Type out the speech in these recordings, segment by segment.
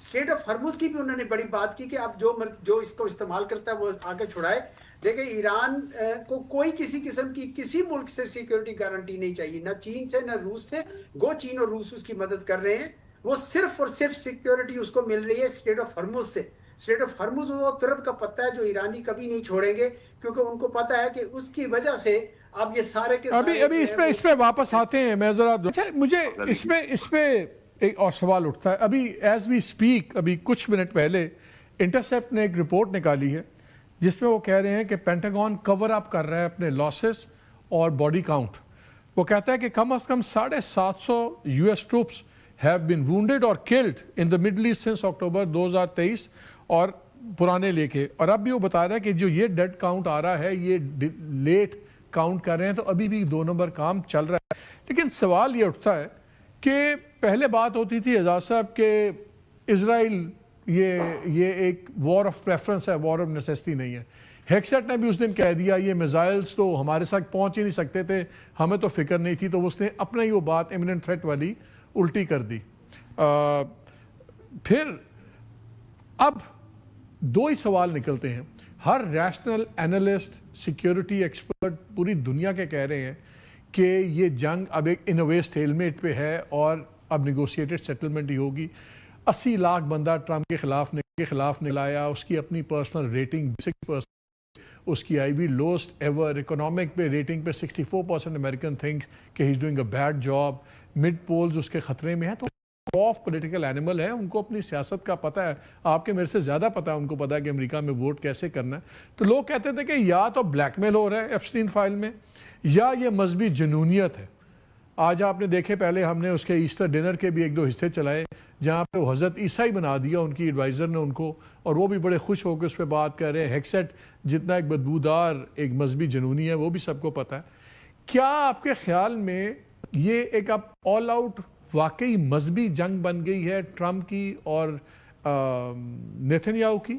Street of Hormuz کی بھی انہوں نے بڑی بات کی کہ اب جو اس کو استعمال کرتا ہے وہ آگے چھڑائے. دیکھیں ایران کو کوئی کسی قسم کی کسی ملک سے سیکیورٹی گارنٹی نہیں چاہیے, نہ چین سے نہ روس سے. گو چین اور روس اس کی مدد کر رہے ہیں, وہ صرف اور صرف سیکیورٹی اس کو مل رہی ہے اسٹریٹ آف ہرمز سے. اسٹریٹ آف ہرمز وہ ترب کا پتہ ہے جو ایرانی کبھی نہیں چھوڑیں گے, کیونکہ ان کو پتہ ہے کہ اس کی وجہ سے اب یہ سارے کے سارے ابھی اس پہ واپس آتے ہیں. میں ذرا مجھے اس پہ ایک اور سوال اٹھتا ہے. ابھی ایز وی اسپیک, ابھی کچھ منٹ پہلے انٹرسیپٹ نے ایک رپورٹ نکالی ہے جس میں وہ کہہ رہے ہیں کہ پینٹاگون کور اپ کر رہا ہے اپنے لاسز اور باڈی کاؤنٹ. وہ کہتا ہے کہ کم از کم 750 US troops have been wounded or killed in the Middle East since October 2023 اور پرانے لے کے. اور اب بھی وہ بتا رہا ہے کہ جو یہ ڈیڈ کاؤنٹ آ رہا ہے یہ لیٹ کاؤنٹ کر رہے ہیں, تو ابھی بھی 2 نمبر کام چل رہا ہے. لیکن سوال یہ اٹھتا ہے کہ پہلے بات ہوتی تھی اعجاز صاحب کہ اسرائیل یہ ایک وار آف پریفرنس ہے, وار آف نیسیسٹی نہیں ہے. ہیکسٹ نے بھی اس دن کہہ دیا یہ میزائلز تو ہمارے ساتھ پہنچ ہی نہیں سکتے تھے, ہمیں تو فکر نہیں تھی, تو اس نے اپنا ہی وہ بات امیوننٹ تھریٹ والی الٹی کر دی. پھر اب 2 ہی سوال نکلتے ہیں. ہر ریشنل اینالسٹ, سیکیورٹی ایکسپرٹ پوری دنیا کے کہہ رہے ہیں کہ یہ جنگ اب ایک ان اے وے اسٹیل میٹ پہ ہے اور اب نیگوشیٹڈ سیٹلمنٹ ہی ہوگی. 80 لاکھ بندہ ٹرمپ کے خلاف نکلایا, اس کی اپنی پرسنل ریٹنگ اس کی آئی وی لوسٹ ایور. اکنامک پہ ریٹنگ پہ 64% امریکن تھنک کہ he is doing a bad job. Mid polls اس کے خطرے میں ہیں. تو آف پولیٹیکل اینیمل ہے, ان کو اپنی سیاست کا پتہ ہے, آپ کے میرے سے زیادہ پتہ ہے ان کو پتہ ہے کہ امریکہ میں ووٹ کیسے کرنا ہے. تو لوگ کہتے تھے کہ یا تو بلیک میل ہو رہا ہے ایپسٹین فائل میں, یا یہ مذہبی جنونیت ہے. آج آپ نے دیکھے, پہلے ہم نے اس کے ایسٹر ڈنر کے بھی 1-2 حصے چلائے جہاں پہ وہ حضرت عیسیٰ بنا دیا ان کی ایڈوائزر نے ان کو, اور وہ بھی بڑے خوش ہو کے اس پہ بات کر رہے ہیں. ہیکسٹ جتنا ایک بدبودار ایک مذہبی جنونی ہے وہ بھی سب کو پتہ ہے. کیا آپ کے خیال میں یہ ایک اب آل آؤٹ واقعی مذہبی جنگ بن گئی ہے ٹرمپ کی اور نیتن یاہو کی,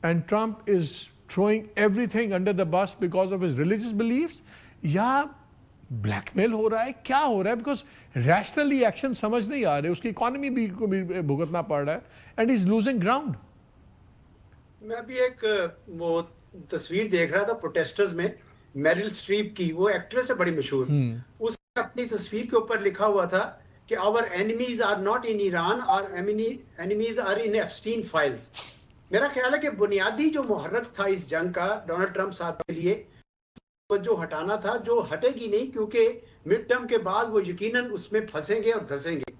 and Trump is throwing everything under the bus because of his religious beliefs, یا بلیک میل ہو رہا ہے, کیا ہو رہا ہے؟ بیکاز ریشنلی ایکشن سمجھ نہیں آ رہے, اس کی اکانومی بھی کو بھی بھگتنا پڑ رہا ہے, اینڈ از لوزنگ گراؤنڈ. میں بھی ایک وہ تصویر دیکھ رہا تھا پروٹیسٹرز میں, میرل اسٹریپ کی, وہ ایکٹریس ہے بڑی مشہور, اس نے اپنی تصویر کے اوپر لکھا ہوا تھا کہ our enemies are not in Iran, our enemies are in Epstein files. میرا خیال ہے کہ بنیادی جو محرک تھا اس جنگ کا ڈونلڈ ٹرمپ صاحب کے لیے جو ہٹانا تھا, جو ہٹے گی نہیں, کیونکہ مڈ ٹرم کے بعد وہ یقیناً اس میں پھنسیں گے اور دھسیں گے.